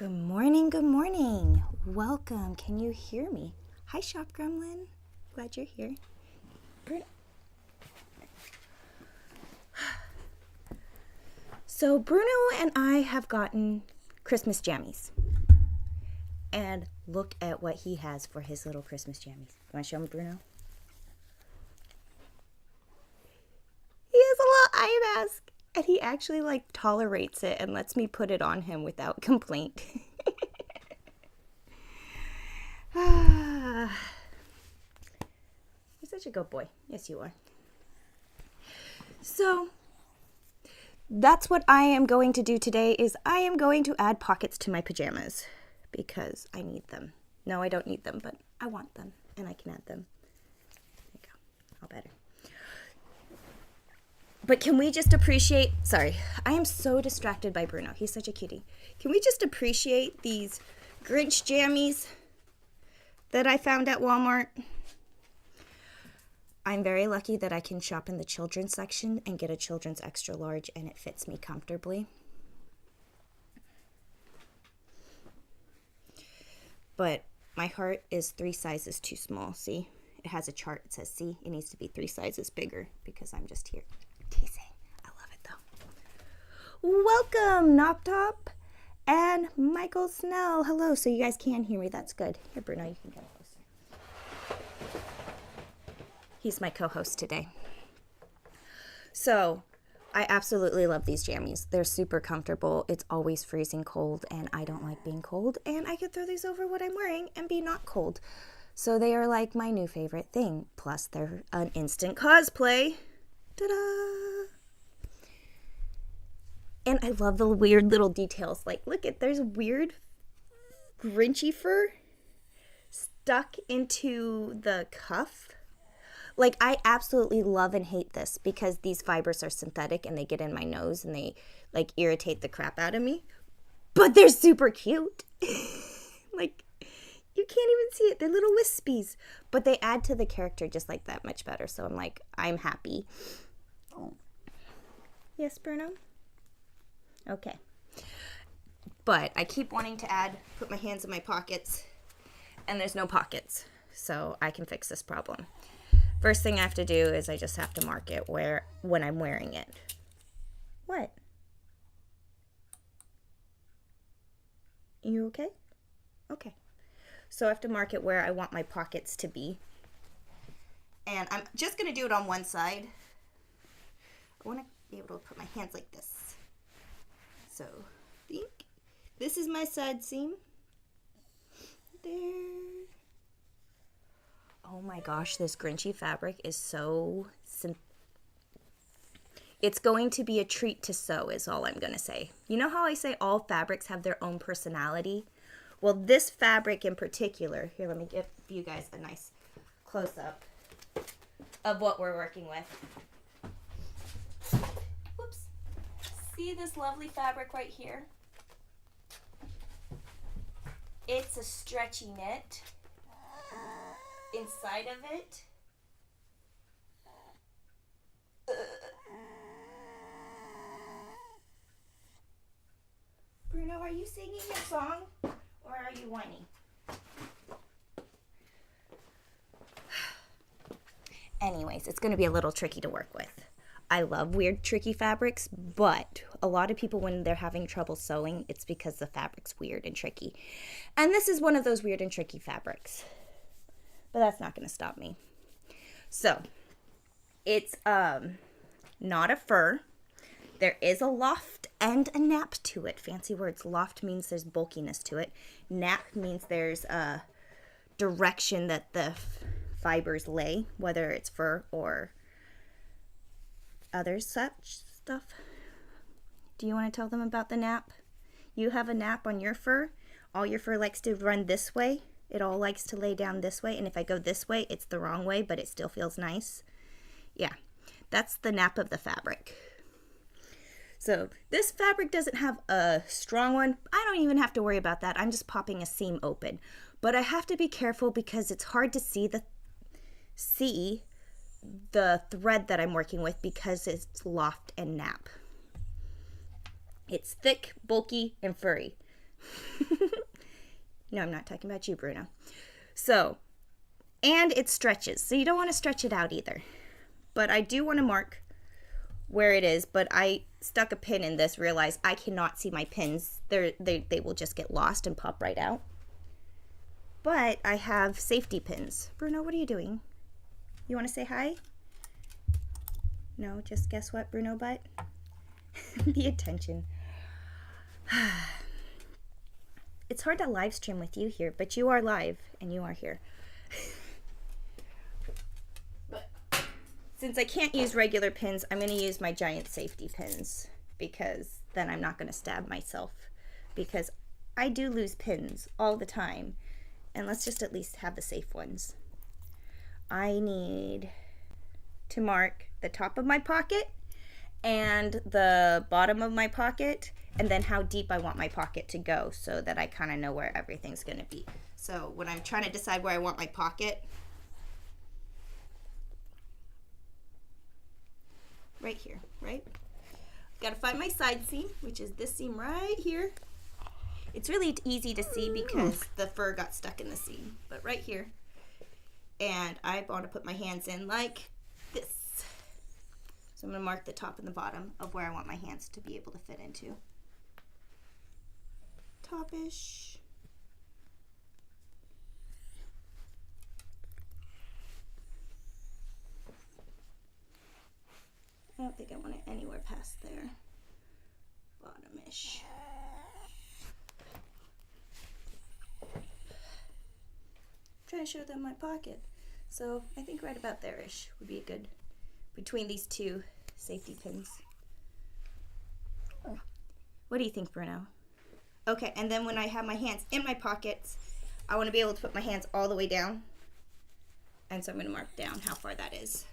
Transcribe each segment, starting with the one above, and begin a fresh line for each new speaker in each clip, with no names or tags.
Good morning, good morning. Welcome. Can you hear me? Hi, Shop Gremlin. Glad you're here. Bruno. So Bruno and I have gotten Christmas jammies. And look at what he has for his little Christmas jammies. You want to show him, Bruno? He has a little eye mask. And he actually tolerates it and lets me put it on him without complaint. You're such a good boy. Yes, you are. So, that's what I am going to do today is I am going to add pockets to my pajamas because I need them. No, I don't need them, but I want them and I can add them. There you go. All better. But can we just appreciate, sorry, I am so distracted by Bruno. He's such a cutie. Can we just appreciate these Grinch jammies that I found at Walmart? I'm very lucky that I can shop in the children's section and get a children's extra large and it fits me comfortably. But my heart is 3 sizes too small, see? It has a chart, it says, see, it needs to be 3 sizes bigger because I'm just here. Teasing. I love it though. Welcome, Noptop and Michael Snell. Hello. So you guys can hear me. That's good. Here, Bruno, you can get closer. He's my co-host today. So I absolutely love these jammies. They're super comfortable. It's always freezing cold and I don't like being cold. And I could throw these over what I'm wearing and be not cold. So they are like my new favorite thing. Plus they're an instant cosplay. Ta-da! And I love the weird little details. Like, look at, there's weird Grinchy fur stuck into the cuff. Like, I absolutely love and hate this because these fibers are synthetic and they get in my nose and they, irritate the crap out of me. But they're super cute. You can't even see it. They're little wispies. But they add to the character just like that much better. So I'm happy. Oh. Yes, Bruno? Okay. But I keep wanting to put my hands in my pockets. And there's no pockets. So I can fix this problem. First thing I have to do is I just have to mark it when I'm wearing it. What? You okay? Okay. So I have to mark it where I want my pockets to be. And I'm just going to do it on one side. I want to be able to put my hands like this. So, think. This is my side seam. There. Oh my gosh, this Grinchy fabric is so simple. It's going to be a treat to sew is all I'm going to say. You know how I say all fabrics have their own personality? Well, this fabric in particular, here, let me give you guys a nice close-up of what we're working with. Whoops. See this lovely fabric right here? It's a stretchy knit. Inside of it, Bruno, are you singing your song or are you whining? Anyways, it's going to be a little tricky to work with. I love weird, tricky fabrics, but a lot of people, when they're having trouble sewing, it's because the fabric's weird and tricky. And this is one of those weird and tricky fabrics. But that's not going to stop me. So, it's not a fur. There is a loft and a nap to it. Fancy words. Loft means there's bulkiness to it. Nap means there's a direction that the fibers lay, whether it's fur or other such stuff. Do you want to tell them about the nap? You have a nap on your fur. All your fur likes to run this way. It all likes to lay down this way, and if I go this way, it's the wrong way, but it still feels nice. Yeah, that's the nap of the fabric. So this fabric doesn't have a strong one. I don't even have to worry about that. I'm just popping a seam open. But I have to be careful because it's hard to see the thread that I'm working with because it's loft and nap. It's thick, bulky, and furry. No, I'm not talking about you, Bruno. So, and it stretches. So you don't want to stretch it out either. But I do want to mark where it is, but I stuck a pin in this, realized I cannot see my pins. They will just get lost and pop right out. But I have safety pins. Bruno, what are you doing? You want to say hi? No, just guess what, Bruno butt? The attention. It's hard to live stream with you here, but you are live and you are here. But since I can't use regular pins, I'm going to use my giant safety pins because then I'm not going to stab myself, because I do lose pins all the time, and let's just at least have the safe ones. I need to mark the top of my pocket and the bottom of my pocket, and then how deep I want my pocket to go so that I kind of know where everything's going to be. So when I'm trying to decide where I want my pocket, right here, right? Got to find my side seam, which is this seam right here. It's really easy to see because the fur got stuck in the seam, but right here. And I want to put my hands in like this. So I'm going to mark the top and the bottom of where I want my hands to be able to fit into. Top-ish. I don't think I want it anywhere past there. Bottom-ish. Trying to show them my pocket. So I think right about there-ish would be a good, between these two safety pins. What do you think, Bruno? Okay, and then when I have my hands in my pockets, I want to be able to put my hands all the way down. And so I'm going to mark down how far that is.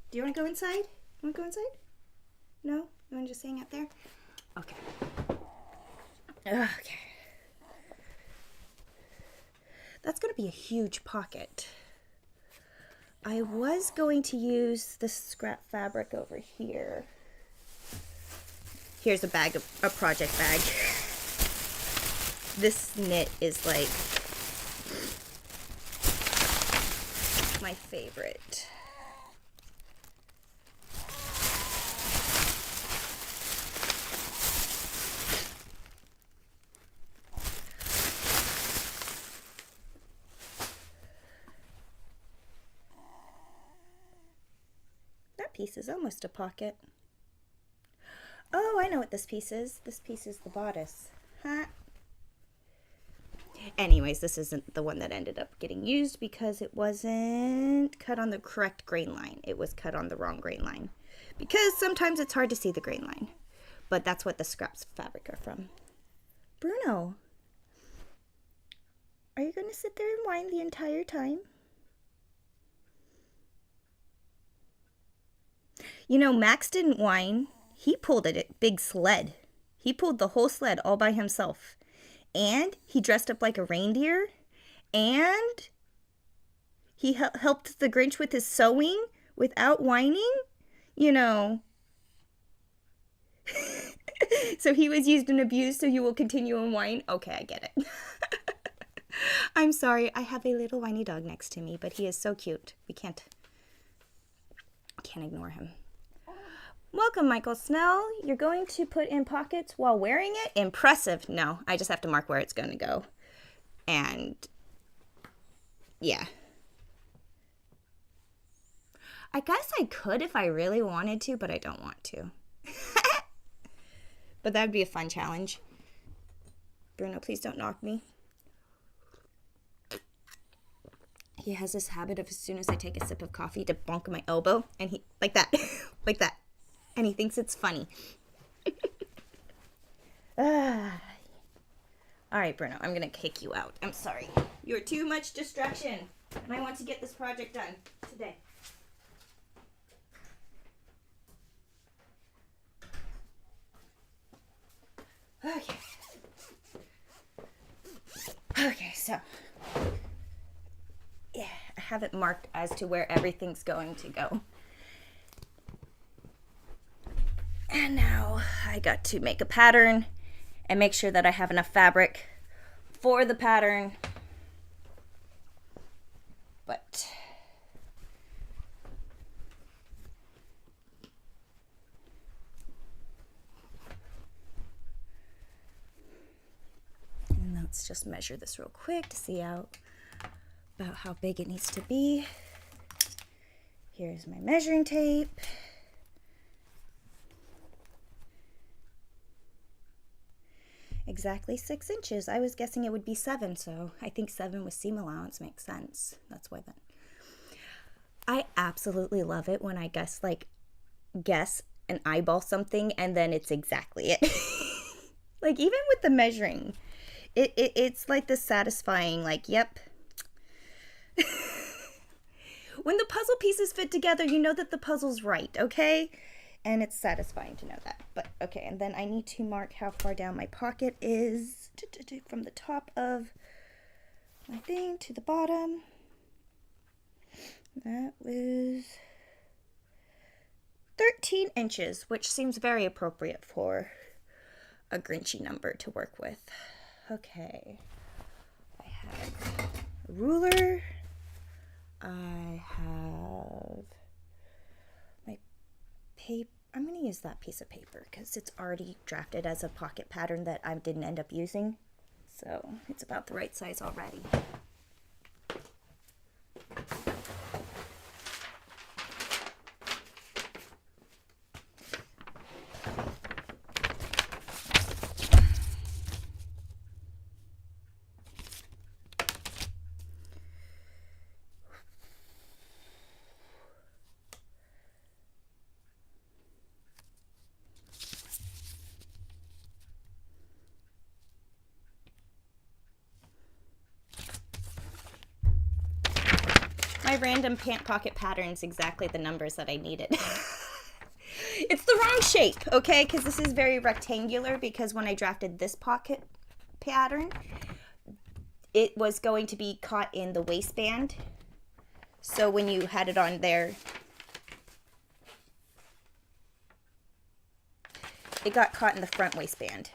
Do you want to go inside? You want to go inside? No? You want to just hang out there? Okay. Okay. That's going to be a huge pocket. I was going to use the scrap fabric over here. Here's a bag, a project bag. This knit is like my favorite. Piece is almost a pocket. Oh, I know what this piece is. This piece is the bodice. Huh? Anyways, this isn't the one that ended up getting used because it wasn't cut on the correct grain line. It was cut on the wrong grain line. Because sometimes it's hard to see the grain line. But that's what the scraps fabric are from. Bruno, are you going to sit there and whine the entire time? You know, Max didn't whine. He pulled a big sled. He pulled the whole sled all by himself. And he dressed up like a reindeer. And he helped the Grinch with his sewing without whining. You know. So he was used and abused, so you will continue and whine? Okay, I get it. I'm sorry. I have a little whiny dog next to me, but he is so cute. We can't ignore him. Welcome, Michael Snell. You're going to put in pockets while wearing it? Impressive. No, I just have to mark where it's going to go. And yeah. I guess I could if I really wanted to, but I don't want to. But that would be a fun challenge. Bruno, please don't knock me. He has this habit of as soon as I take a sip of coffee to bonk my elbow, and he, like that, like that. And he thinks it's funny. All right, Bruno, I'm going to kick you out. I'm sorry. You're too much distraction, and I want to get this project done today. Okay. Okay, so yeah, I have it marked as to where everything's going to go. And now I got to make a pattern and make sure that I have enough fabric for the pattern. But and let's just measure this real quick to see about how big it needs to be. Here's my measuring tape. Exactly 6 inches. I was guessing it would be 7, so I think 7 with seam allowance makes sense. That's why then. I absolutely love it when I guess and eyeball something and then it's exactly it. Like even with the measuring, it's like this satisfying, like, yep. When the puzzle pieces fit together, you know that the puzzle's right, okay? And it's satisfying to know that. But okay, and then I need to mark how far down my pocket is from the top of my thing to the bottom. That was 13 inches, which seems very appropriate for a Grinchy number to work with. Okay, I have a ruler. I have my paper. I'm going to use that piece of paper because it's already drafted as a pocket pattern that I didn't end up using. So it's about the right size already. My random pant pocket pattern's exactly the numbers that I needed. It's the wrong shape, okay? Because this is very rectangular, because when I drafted this pocket pattern, it was going to be caught in the waistband. So when you had it on there, it got caught in the front waistband.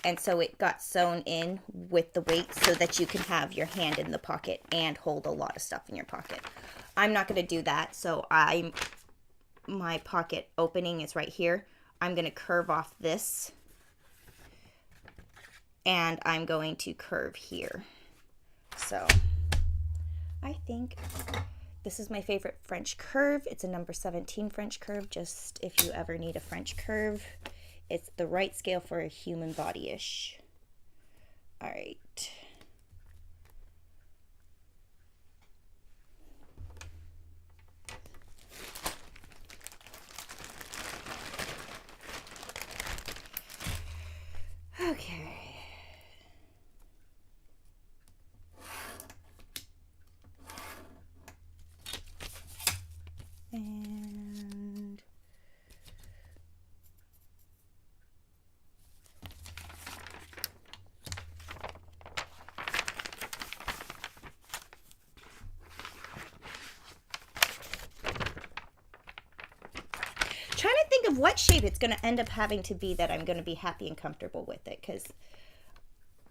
And so it got sewn in with the weight so that you can have your hand in the pocket and hold a lot of stuff in your pocket. I'm not going to do that. So my pocket opening is right here. I'm going to curve off this. And I'm going to curve here. So I think this is my favorite French curve. It's a number 17 French curve, just if you ever need a French curve. It's the right scale for a human body-ish. All right. Okay. And trying to think of what shape it's going to end up having to be that I'm going to be happy and comfortable with it, because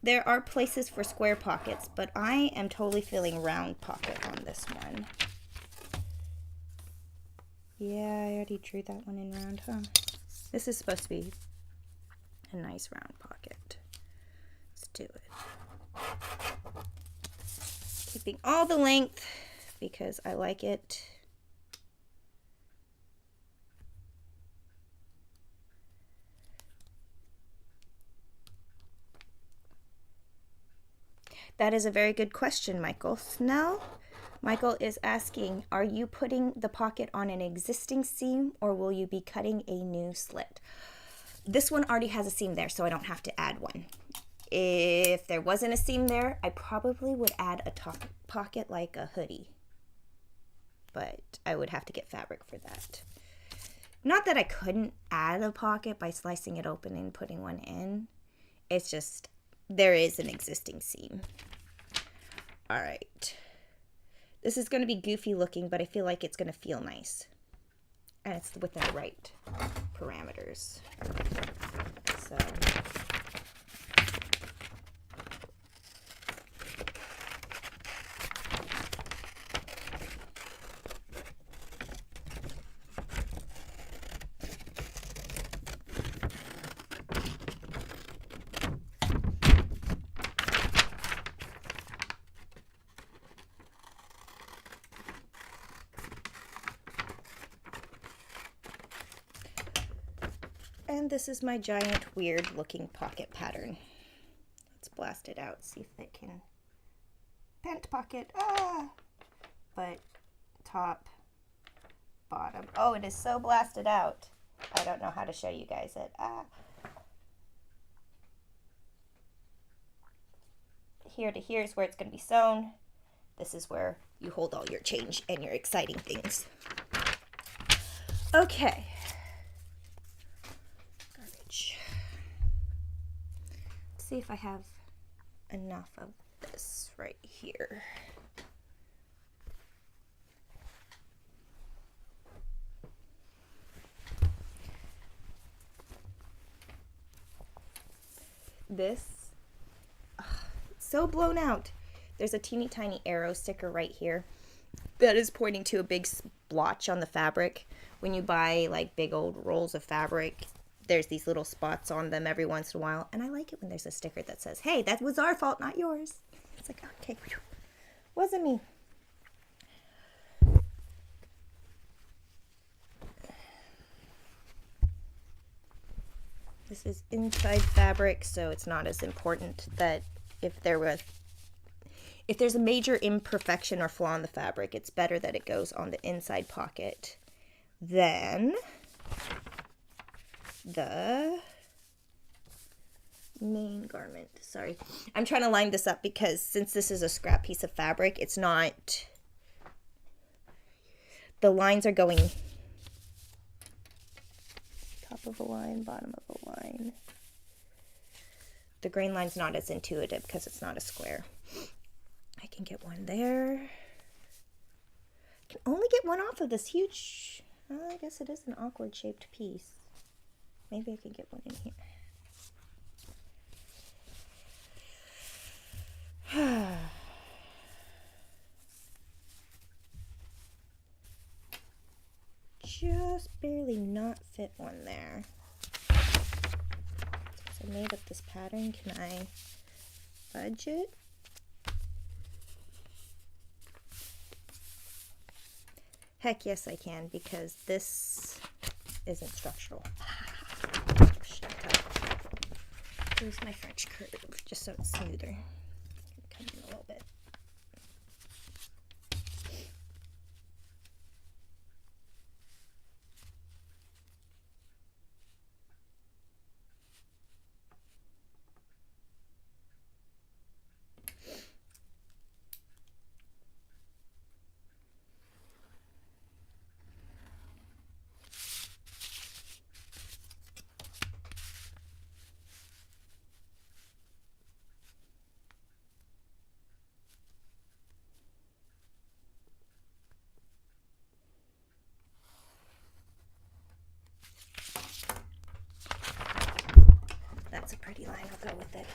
there are places for square pockets, but I am totally feeling round pocket on this one. Yeah, I already drew that one in round, huh? This is supposed to be a nice round pocket. Let's do it. Keeping all the length because I like it. That is a very good question, Michael. Snell? Michael is asking, are you putting the pocket on an existing seam or will you be cutting a new slit? This one already has a seam there, so I don't have to add one. If there wasn't a seam there, I probably would add a top pocket like a hoodie. But I would have to get fabric for that. Not that I couldn't add a pocket by slicing it open and putting one in. It's just, there is an existing seam. All right. This is going to be goofy looking, but I feel like it's going to feel nice. And it's within the right parameters. So... And this is my giant weird looking pocket pattern. Let's blast it out, see if it can. Pant pocket, but top, bottom. Oh, it is so blasted out. I don't know how to show you guys it. Here to here is where it's going to be sewn. This is where you hold all your change and your exciting things. Okay. Let's see if I have enough of this right here. This, it's so blown out. There's a teeny tiny arrow sticker right here that is pointing to a big splotch on the fabric. When you buy like big old rolls of fabric, there's these little spots on them every once in a while, and I like it when there's a sticker that says, hey, that was our fault, not yours. It's like, okay, wasn't me. This is inside fabric, so it's not as important that if there's a major imperfection or flaw in the fabric, it's better that it goes on the inside pocket than the main garment. Sorry, I'm trying to line this up because since this is a scrap piece of fabric, it's not, the lines are going top of a line, bottom of a line. The grain line's not as intuitive because it's not a square. I can get one there. I can only get one off of this huge, I guess it is an awkward shaped piece. Maybe I can get one in here. Just barely not fit one there. Since I made up this pattern, can I fudge it? Heck yes I can, because this isn't structural. Here's my French curve, just so it's smoother. Come in a little bit. That's a pretty line, I'll go with it.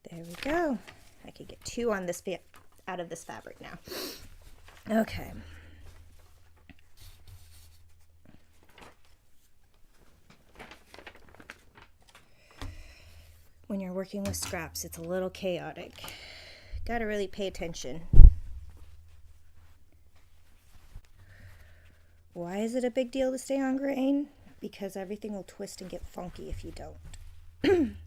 There we go. I could get two on this out of this fabric now. Okay. When you're working with scraps, it's a little chaotic. Gotta really pay attention. Why is it a big deal to stay on grain? Because everything will twist and get funky if you don't.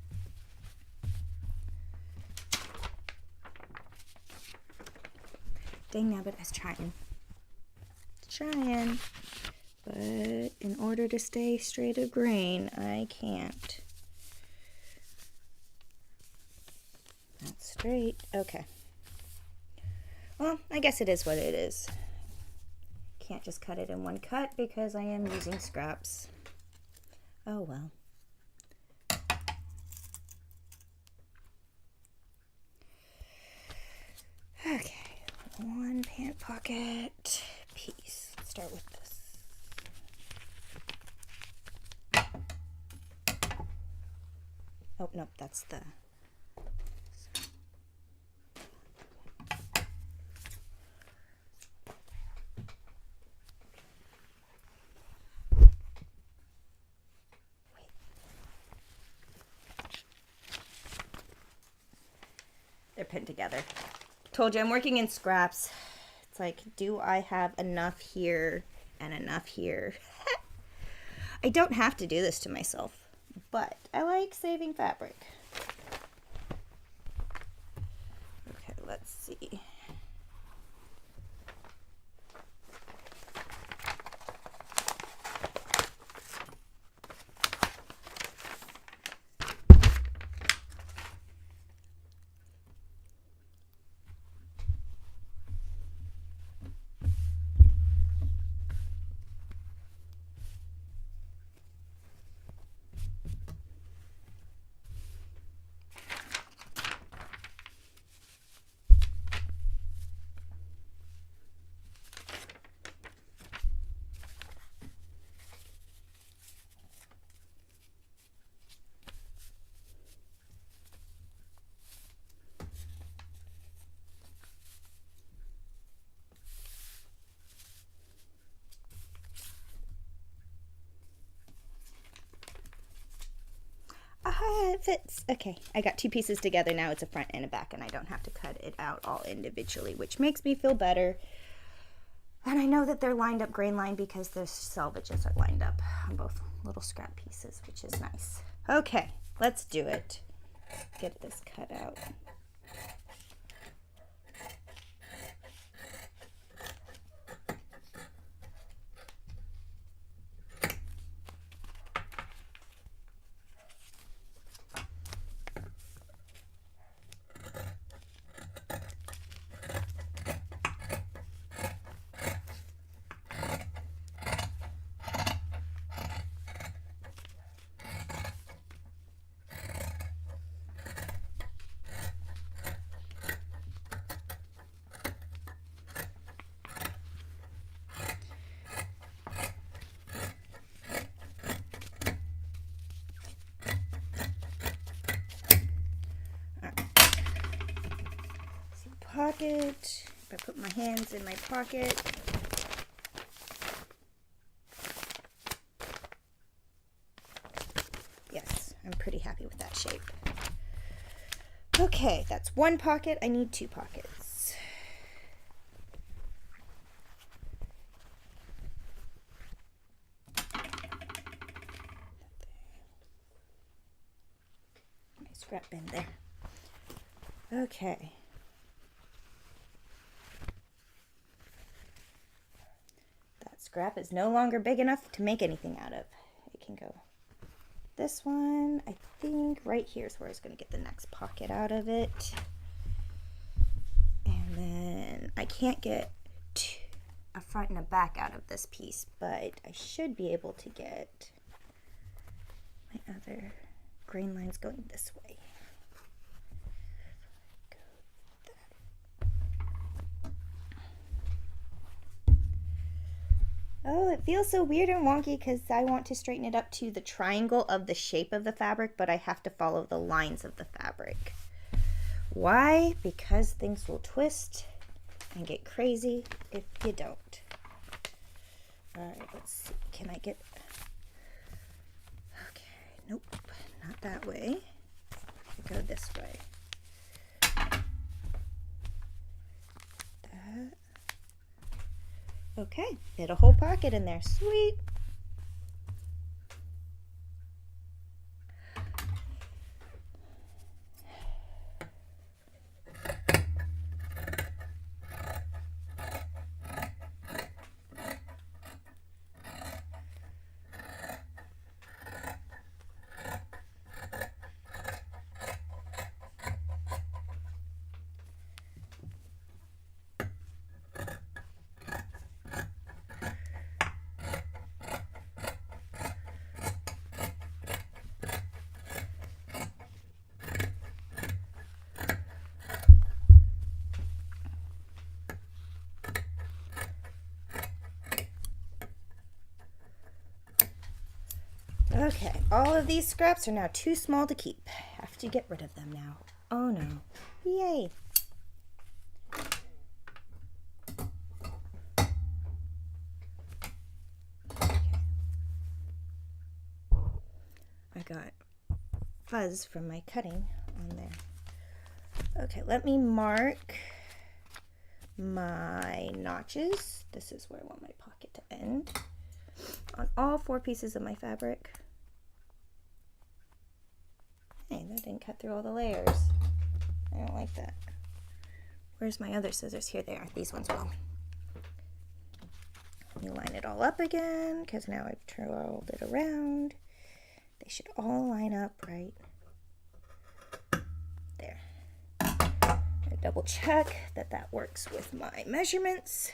Dang nabbit, I was trying. But in order to stay straight of grain, I can't. That's straight. Okay. Well, I guess it is what it is. Can't just cut it in one cut because I am using scraps. Oh well. Okay, one pant pocket piece. Let's start with this. Oh, nope, that's the... They're pinned together. Told you I'm working in scraps. It's like, do I have enough here and enough here? I don't have to do this to myself, but I like saving fabric. Okay, let's see. It fits. Okay, I got two pieces together now. It's a front and a back, and I don't have to cut it out all individually, which makes me feel better. And I know that they're lined up grain line because the selvages are lined up on both little scrap pieces, which is nice. Okay, let's do it. Get this cut out. Pocket. If I put my hands in my pocket. Yes, I'm pretty happy with that shape. Okay, that's one pocket. I need two pockets. My scrap bin there. Okay. Scrap is no longer big enough to make anything out of. It can go this one. I think right here is where I was going to get the next pocket out of it. And then I can't get a front and a back out of this piece, but I should be able to get my other grain lines going this way. Oh, it feels so weird and wonky because I want to straighten it up to the triangle of the shape of the fabric, but I have to follow the lines of the fabric. Why? Because things will twist and get crazy if you don't. All right, let's see. Can I get... Okay, nope, not that way. Go this way. That. Okay, fit a whole pocket in there. Sweet. Okay, all of these scraps are now too small to keep. Have to get rid of them now. Oh no. Yay. I got fuzz from my cutting on there. Okay, let me mark my notches. This is where I want my pocket to end. On all 4 pieces of my fabric. Hey, that didn't cut through all the layers. I don't like that. Where's my other scissors? Here they are. These ones will. Let me line it all up again, because now I've twirled it around. They should all line up right there. I double check that that works with my measurements.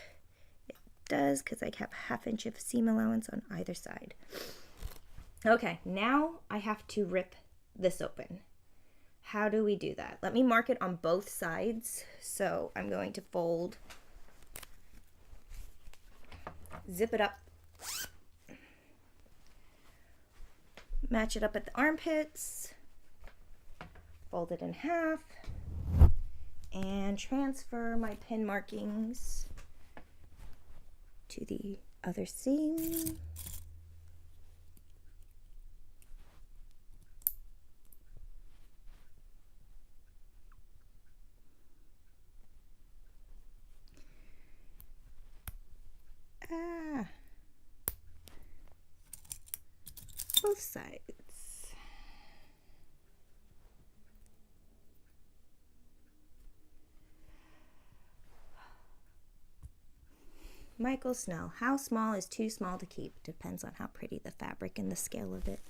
It does, because I have a 1/2 inch of seam allowance on either side. Okay, now I have to rip this open. How do we do that? Let me mark it on both sides. So I'm going to fold, zip it up, match it up at the armpits, fold it in half, and transfer my pin markings to the other seam. Both sides. Michael Snell, how small is too small to keep? Depends on how pretty the fabric and the scale of it.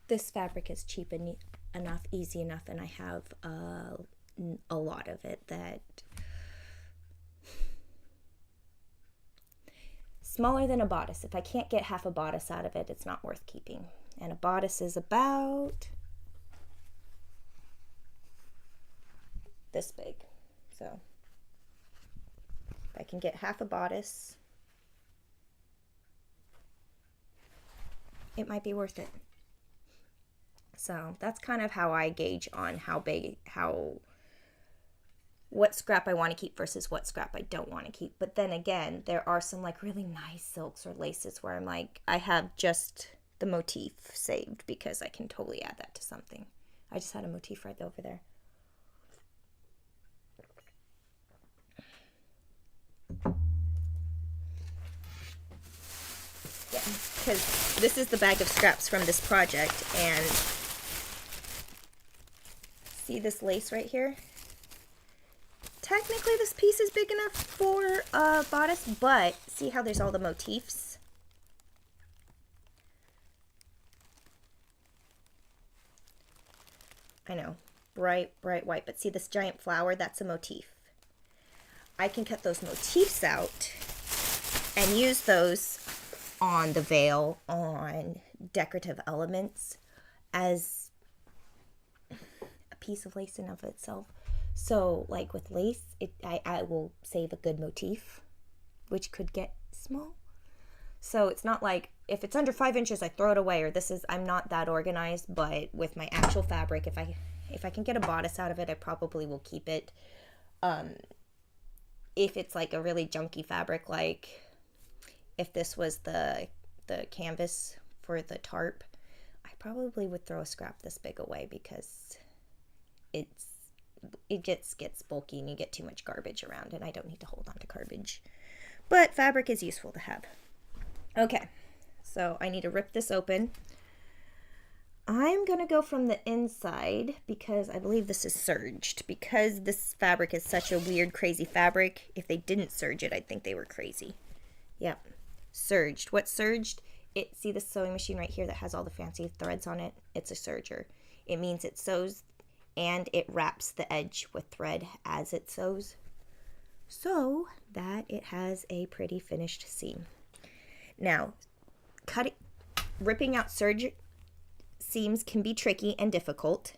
This fabric is cheap enough, easy enough, and I have a lot of it that smaller than a bodice. If I can't get half a bodice out of it, it's not worth keeping. And a bodice is about this big. So if I can get half a bodice, it might be worth it. So that's kind of how I gauge on what scrap I want to keep versus what scrap I don't want to keep. But then again, there are some like really nice silks or laces where I'm like, I have just the motif saved because I can totally add that to something. I just had a motif right over there. Yeah, because this is the bag of scraps from this project, and see this lace right here? Technically this piece is big enough for a bodice, but see how there's all the motifs? I know, bright white, but see this giant flower? That's a motif. I can cut those motifs out and use those on the veil, on decorative elements as a piece of lace in of itself. So like with lace, I will save a good motif, which could get small. So it's not like if it's under 5 inches, I throw it away, or I'm not that organized. But with my actual fabric, if I can get a bodice out of it, I probably will keep it. If it's like a really junky fabric, like if this was the canvas for the tarp, I probably would throw a scrap this big away because it gets bulky and you get too much garbage around, and I don't need to hold on to garbage. But fabric is useful to have. Okay, so I need to rip this open. I'm gonna go from the inside because I believe this is serged. Because this fabric is such a weird, crazy fabric, if they didn't serge it, I'd think they were crazy. Yep, serged. What's serged? See the sewing machine right here that has all the fancy threads on it? It's a serger. It means it sews and it wraps the edge with thread as it sews, so that it has a pretty finished seam. Now, ripping out serge seams can be tricky and difficult.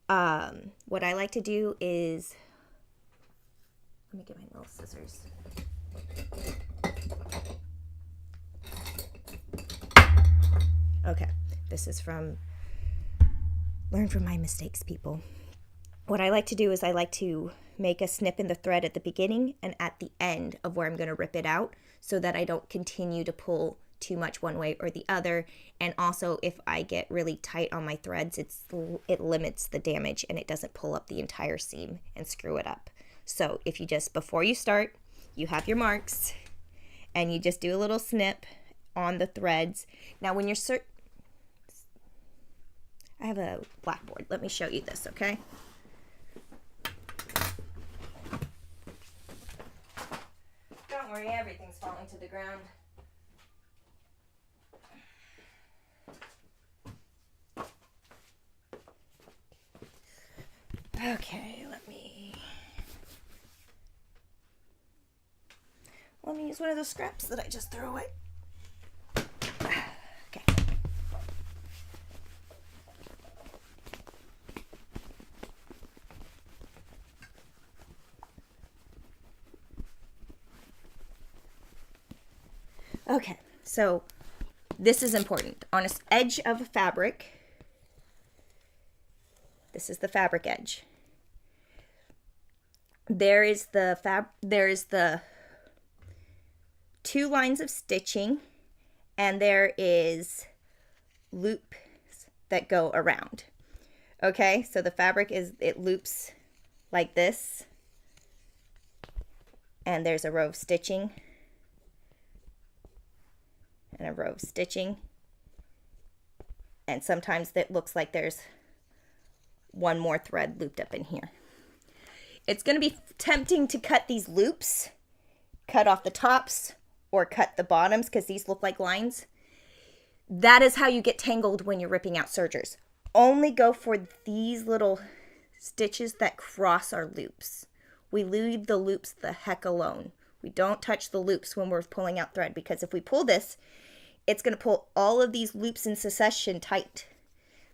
What I like to do is, let me get my little scissors. Okay, this is from Learn from My Mistakes, people. What I like to do is I like to make a snip in the thread at the beginning and at the end of where I'm going to rip it out so that I don't continue to pull too much one way or the other. And also, if I get really tight on my threads, it limits the damage and it doesn't pull up the entire seam and screw it up. So if you just, before you start, you have your marks and you just do a little snip on the threads. Now when you're I have a blackboard. Let me show you this, okay? Don't worry, everything's falling to the ground. Okay, let me use one of those scraps that I just threw away. Okay. Okay, so this is important. On an edge of a fabric, this is the fabric edge. There is the 2 lines of stitching, and there is loops that go around. Okay, so the fabric it loops like this, and there's a row of stitching and a row of stitching, and sometimes it looks like there's one more thread looped up in here. It's going to be tempting to cut these loops, cut off the tops, or cut the bottoms because these look like lines. That is how you get tangled when you're ripping out sergers. Only go for these little stitches that cross our loops. We leave the loops the heck alone. We don't touch the loops when we're pulling out thread, because if we pull this, it's going to pull all of these loops in succession tight.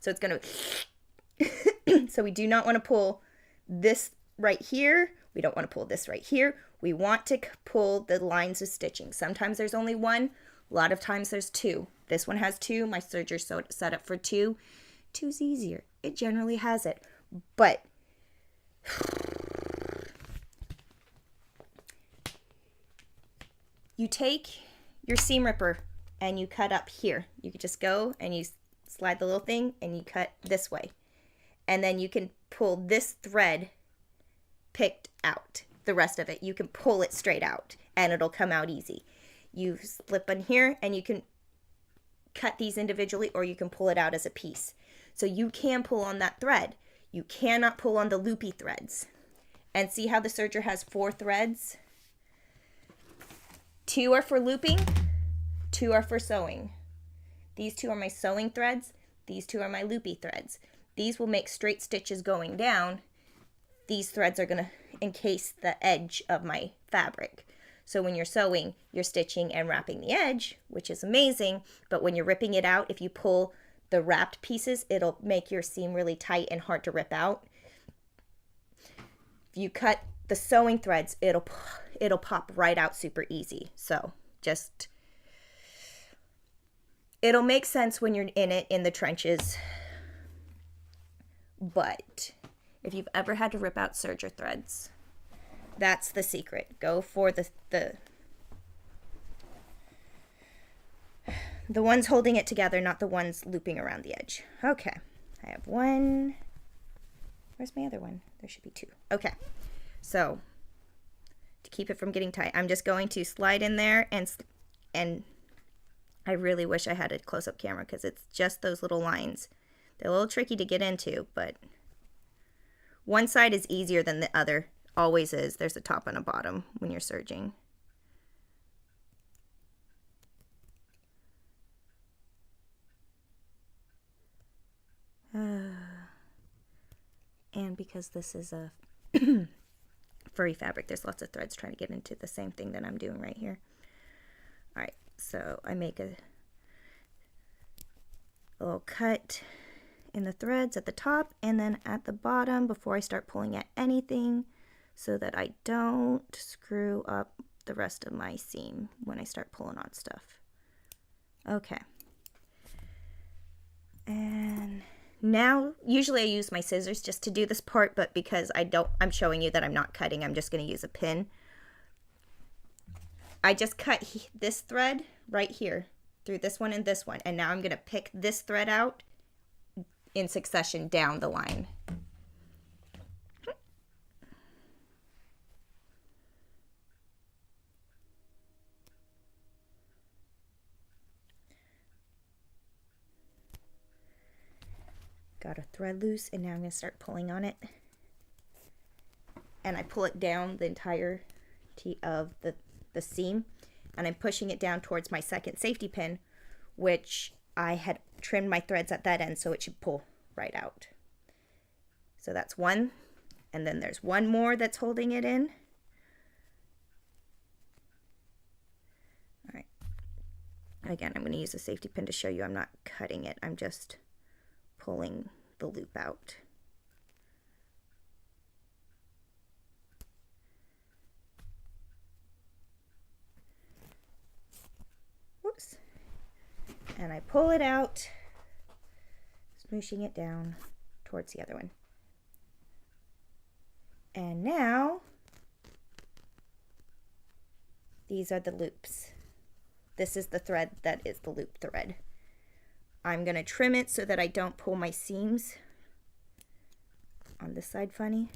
So it's going to... So we do not want to pull this right here. We don't want to pull this right here. We want to pull the lines of stitching. Sometimes there's only one. A lot of times there's 2. This one has 2. My serger's set up for 2. 2's easier. It generally has it. But you take your seam ripper and you cut up here. You could just go and you slide the little thing and you cut this way. And then you can pull this thread picked out. The rest of it, you can pull it straight out and it'll come out easy. You slip in here and you can cut these individually, or you can pull it out as a piece. So you can pull on that thread. You cannot pull on the loopy threads. And see how the serger has 4 threads? 2 are for looping, 2 are for sewing. These 2 are my sewing threads. These 2 are my loopy threads. These will make straight stitches going down. These threads are going to encase the edge of my fabric. So when you're sewing, you're stitching and wrapping the edge, which is amazing. But when you're ripping it out, if you pull the wrapped pieces, it'll make your seam really tight and hard to rip out. If you cut the sewing threads, it'll pop right out super easy. So just, it'll make sense when you're in it, in the trenches. But if you've ever had to rip out serger threads, that's the secret. Go for the ones holding it together, not the ones looping around the edge. Okay, I have 1. Where's my other one? There should be 2. Okay, so to keep it from getting tight, I'm just going to slide in there, and I really wish I had a close-up camera because it's just those little lines. They're a little tricky to get into, but one side is easier than the other. Always is. There's a top and a bottom when you're serging. And because this is a furry fabric, there's lots of threads trying to get into the same thing that I'm doing right here. All right, so I make a little cut in the threads at the top and then at the bottom before I start pulling at anything, so that I don't screw up the rest of my seam when I start pulling on stuff. Okay. And now, usually I use my scissors just to do this part, but because I'm showing you that I'm not cutting, I'm just going to use a pin. I just cut this thread right here through this one and this one, and now I'm going to pick this thread out in succession down the line. Got a thread loose, and now I'm going to start pulling on it. And I pull it down the entirety of the seam, and I'm pushing it down towards my second safety pin, which I had trimmed my threads at that end, so it should pull right out. So that's one, and then there's one more that's holding it in. All right. Again, I'm going to use a safety pin to show you I'm not cutting it. I'm just pulling the loop out. Whoops. And I pull it out, smooshing it down towards the other one. And now, these are the loops. This is the thread that is the loop thread. I'm going to trim it so that I don't pull my seams on this side funny.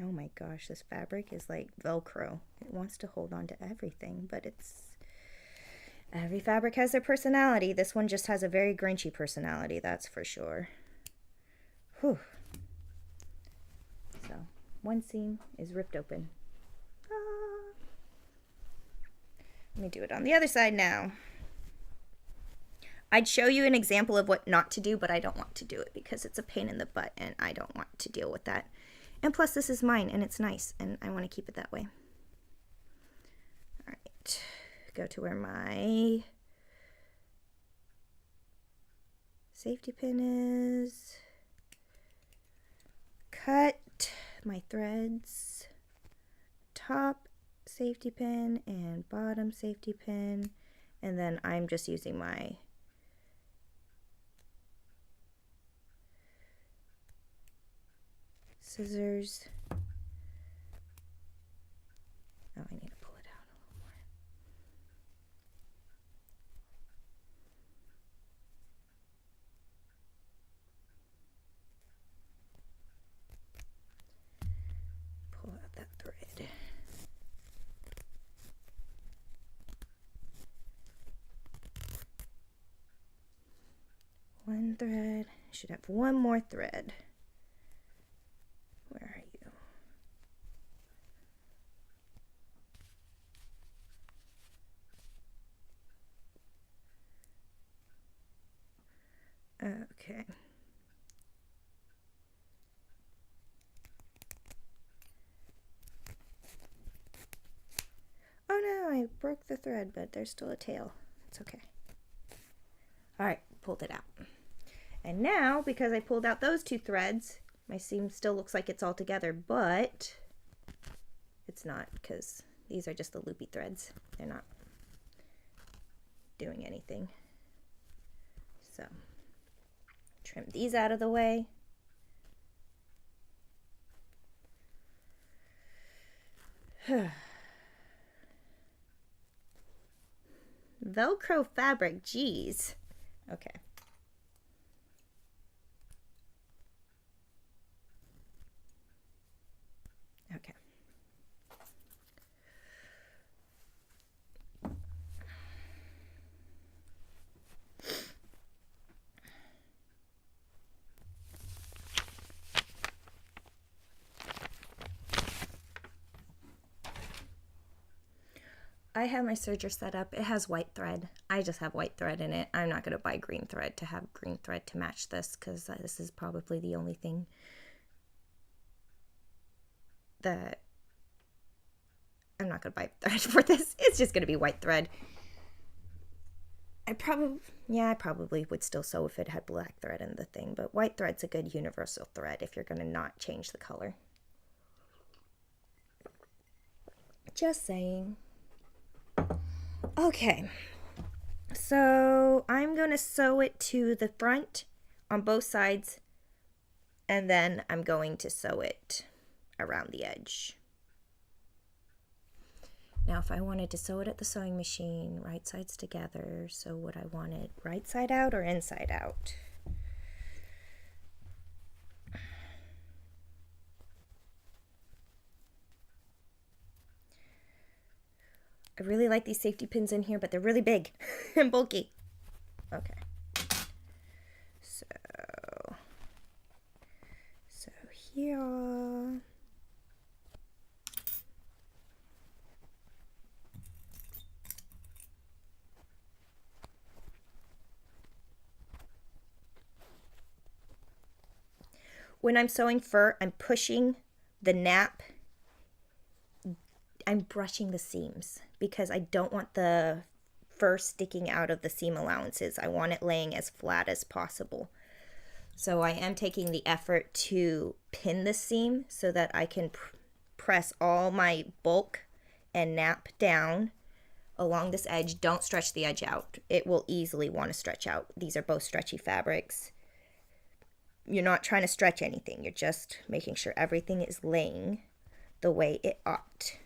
Oh my gosh, this fabric is like Velcro. It wants to hold on to everything, but every fabric has their personality. This one just has a very Grinchy personality, that's for sure. Whew. So, one seam is ripped open. Ah. Let me do it on the other side now. I'd show you an example of what not to do, but I don't want to do it because it's a pain in the butt and I don't want to deal with that. And plus, this is mine and it's nice and I want to keep it that way. All right, go to where my safety pin is. Cut my threads, top safety pin and bottom safety pin, and then I'm just using my scissors. Oh, I need to pull it out a little more. Pull out that thread. One thread. I should have one more thread. Where are you? Okay. Oh no, I broke the thread, but there's still a tail. It's okay. All right, pulled it out. And now, because I pulled out those two threads, my seam still looks like it's all together, but it's not because these are just the loopy threads. They're not doing anything. So, trim these out of the way. Velcro fabric, geez. Okay. Okay. I have my serger set up. It has white thread. I just have white thread in it. I'm not going to buy green thread to have green thread to match this because this is probably the only thing that I'm not going to buy thread for this. It's just going to be white thread. I probably would still sew if it had black thread in the thing, but white thread's a good universal thread if you're going to not change the color. Just saying. Okay, so I'm going to sew it to the front on both sides, and then I'm going to sew it around the edge. Now, if I wanted to sew it at the sewing machine, right sides together, so would I want it right side out or inside out? I really like these safety pins in here, but they're really big and bulky. Okay. So here. When I'm sewing fur, I'm pushing the nap. I'm brushing the seams because I don't want the fur sticking out of the seam allowances. I want it laying as flat as possible. So I am taking the effort to pin the seam so that I can press all my bulk and nap down along this edge. Don't stretch the edge out. It will easily want to stretch out. These are both stretchy fabrics. You're not trying to stretch anything. You're just making sure everything is laying the way it ought.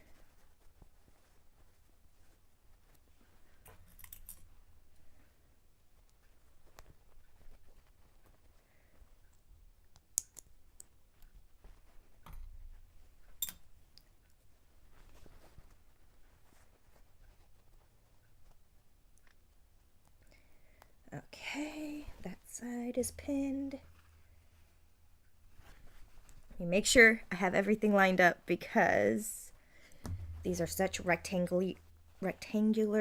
Okay, that side is pinned. Let me make sure I have everything lined up because these are such rectangular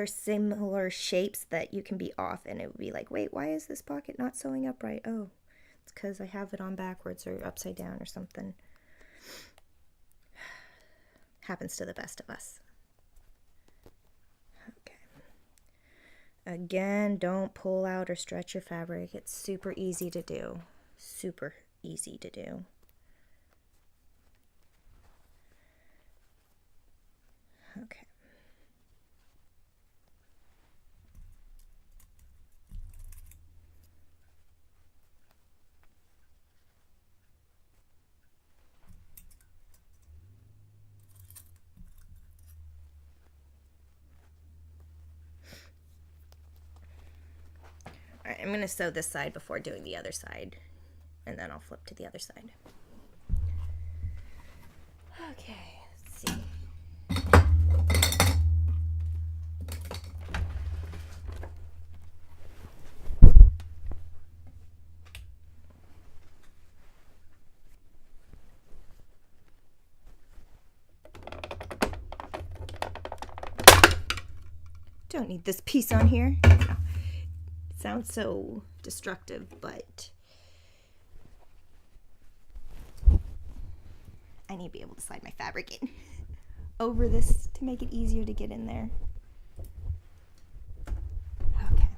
similar shapes that you can be off and it would be like, wait, why is this pocket not sewing up right? Oh, it's because I have it on backwards or upside down or something. Happens to the best of us. Okay. Again, don't pull out or stretch your fabric. It's super easy to do. Super easy to do. Okay. All right, I'm going to sew this side before doing the other side, and then I'll flip to the other side. Okay, let's see. Don't need this piece on here. It sounds so destructive, but I need to be able to slide my fabric in over this to make it easier to get in there. Okay.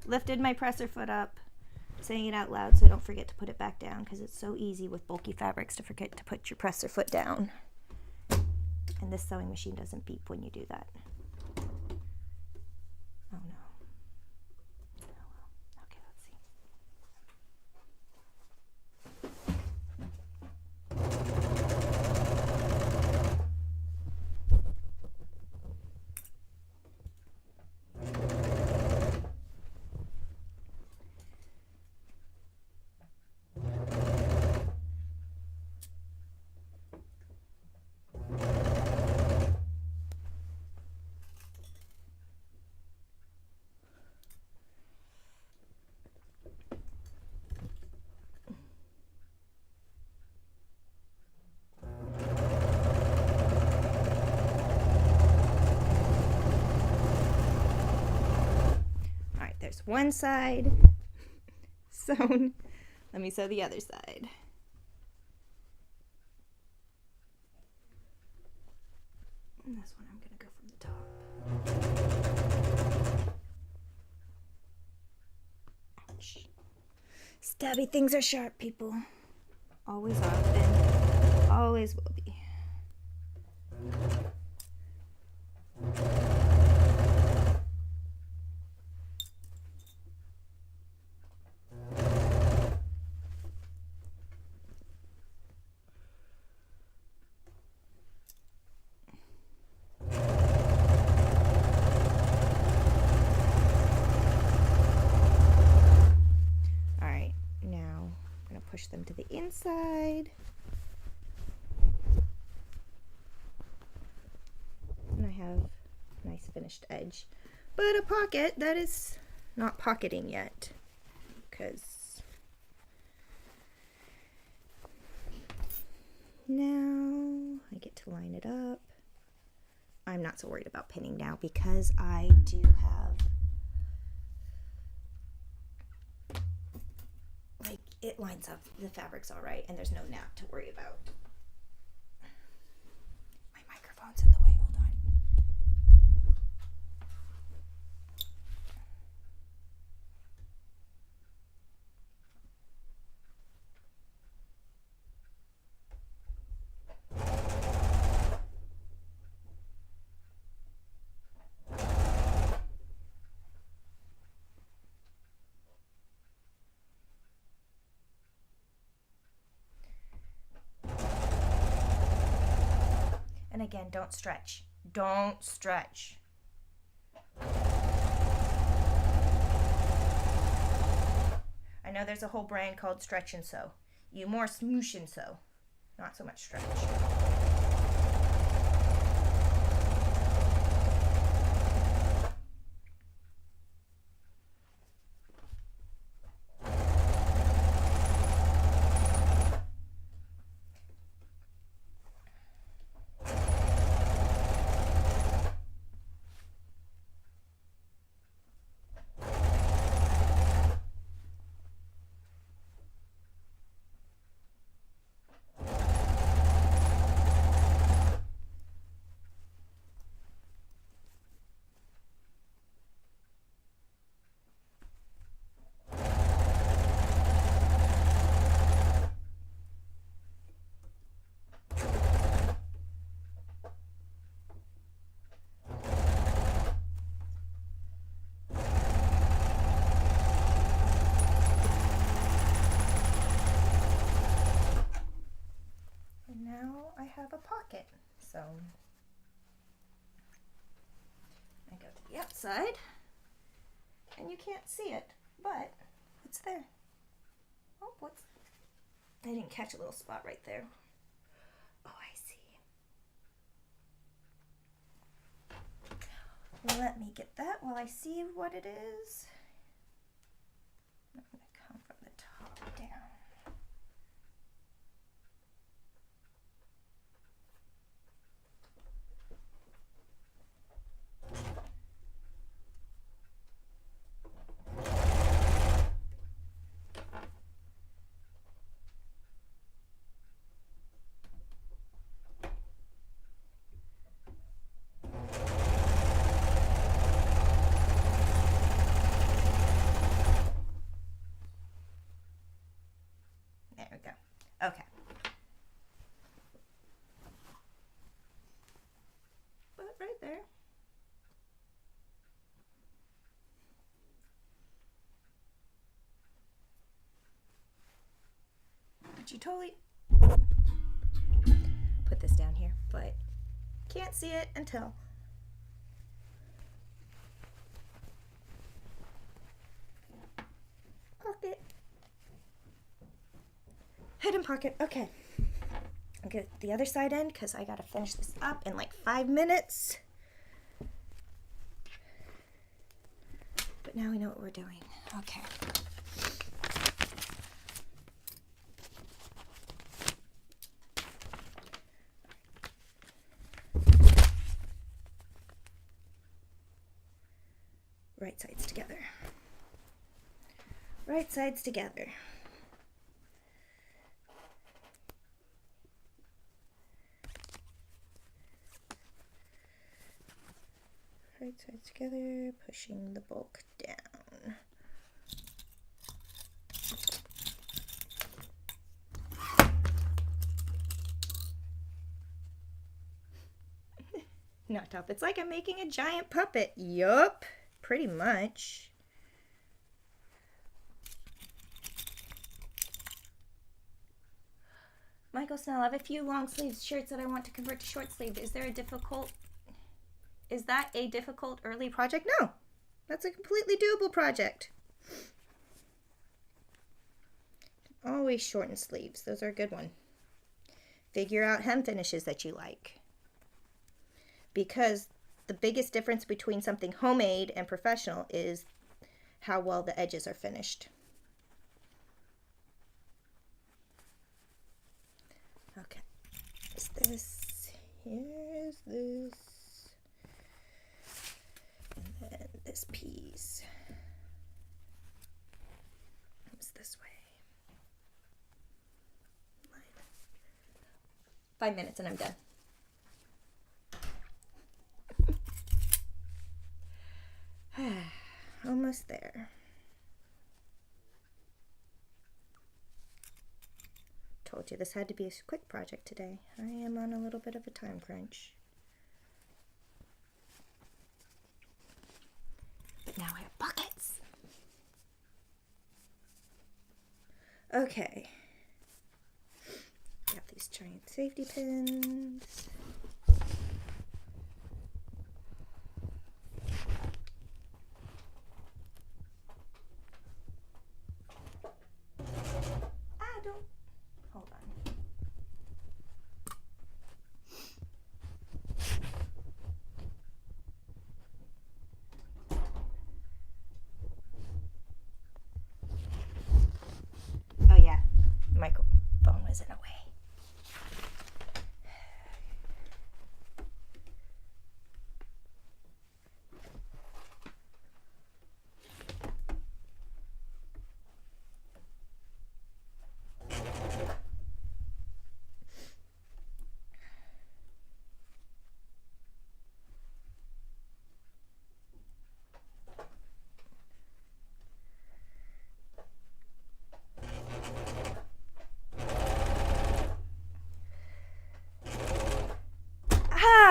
Lifted my presser foot up, saying it out loud so don't forget to put it back down because it's so easy with bulky fabrics to forget to put your presser foot down. And this sewing machine doesn't beep when you do that. Oh no. Oh well. Okay, let's see. There's one side sewn. Let me sew the other side. And this one I'm Stabby things are sharp, people. Always have been. Always will be. Alright, now I'm going to push them to the inside. And I have a nice finished edge. But a pocket that is not pocketing yet, because now I get to line it up. I'm not so worried about pinning now because I do have, like, it lines up, the fabric's all right, and there's no nap to worry about. My microphone's in the way, hold on. And again, don't stretch. Don't stretch. I know there's a whole brand called Stretch and Sew. You more smoosh and sew, not so much stretch. Have a pocket, so I go to the outside and you can't see it, but it's there. Oh, what's, I didn't catch a little spot right there. Oh, I see. Let me get that while I see what it is. I'm going to come from the top down. Okay. But right there. But you totally put this down here, but can't see it until pocket. Hidden pocket. Okay. I'll get the other side in because I gotta finish this up in like 5 minutes. But now we know what we're doing. Okay. Right sides together. Right sides together. Right sides together, pushing the bulk down. Not top. It's like I'm making a giant puppet. Yup, pretty much. Michael Snell, I have a few long sleeves shirts that I want to convert to short sleeve. Is that a difficult early project? No, that's a completely doable project. Always shorten sleeves. Those are a good one. Figure out hem finishes that you like. Because the biggest difference between something homemade and professional is how well the edges are finished. Okay, is this, here's this, and then this piece comes this way. 5 minutes and I'm done. Almost there. Told you this had to be a quick project today. I am on a little bit of a time crunch. But now I have buckets. Okay. Got these giant safety pins. Hold on. Oh yeah, microphone was in a way.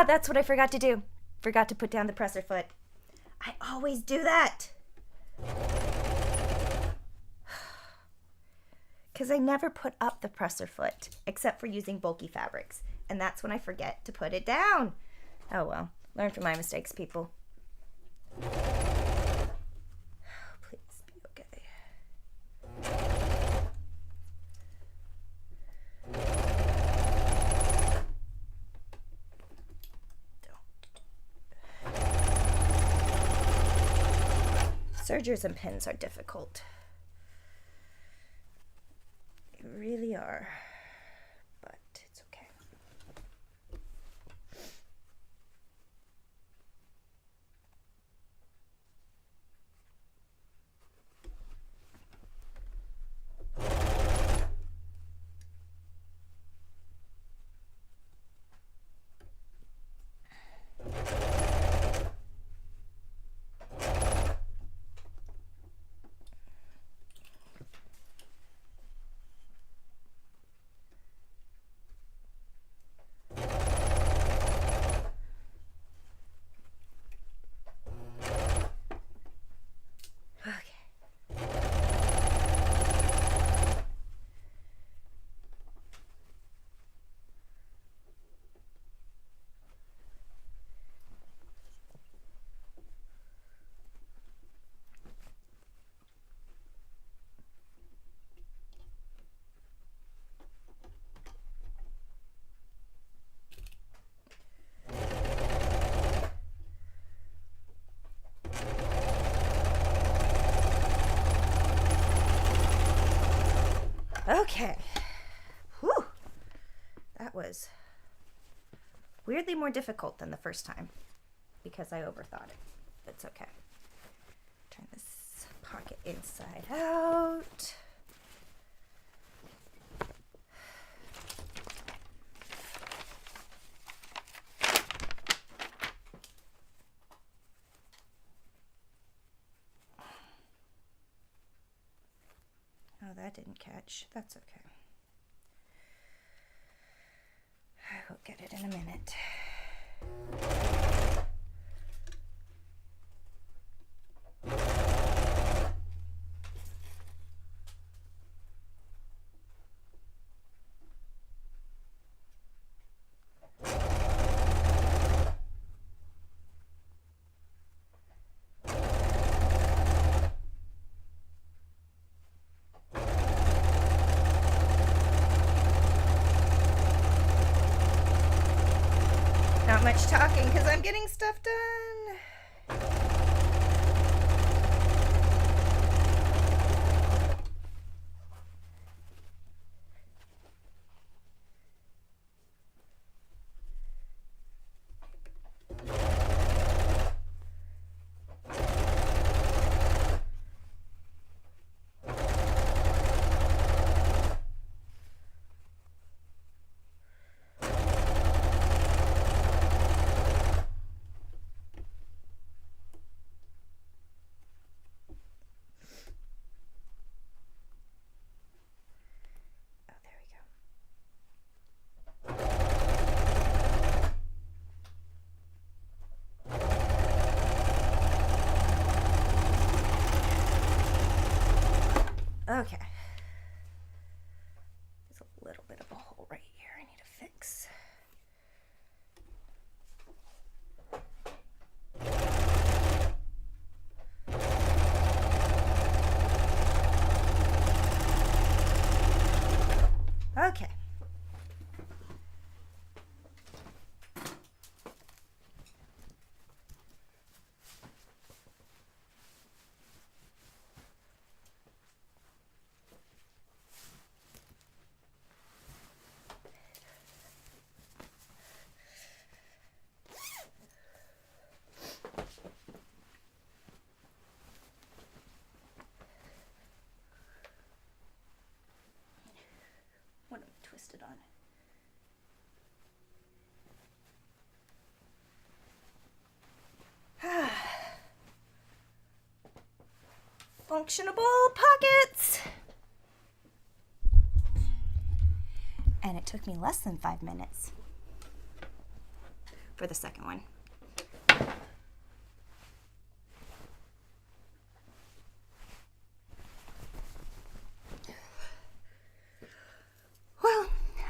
That's what I forgot to do. Forgot to put down the presser foot. I always do that. Because I never put up the presser foot, except for using bulky fabrics. And that's when I forget to put it down. Oh well, learn from my mistakes, people. Please be okay. Sergers and pins are difficult. They really are. But it's okay. Okay. Whew. That was weirdly more difficult than the first time because I overthought it. But it's okay. Turn this pocket inside out. Oh, that didn't catch. That's okay. I will get it in a minute. much talking because I'm getting stuff done. Okay. There's a little bit of a hole right here I need to fix. Okay. What am I twisted on? Functionable pockets! And it took me less than 5 minutes for the second one. Well,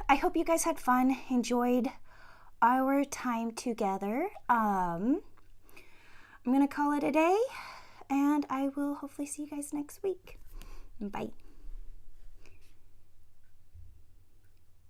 I hope you guys had fun, enjoyed our time together. I'm gonna call it a day, and I will hopefully see you guys next week. Bye.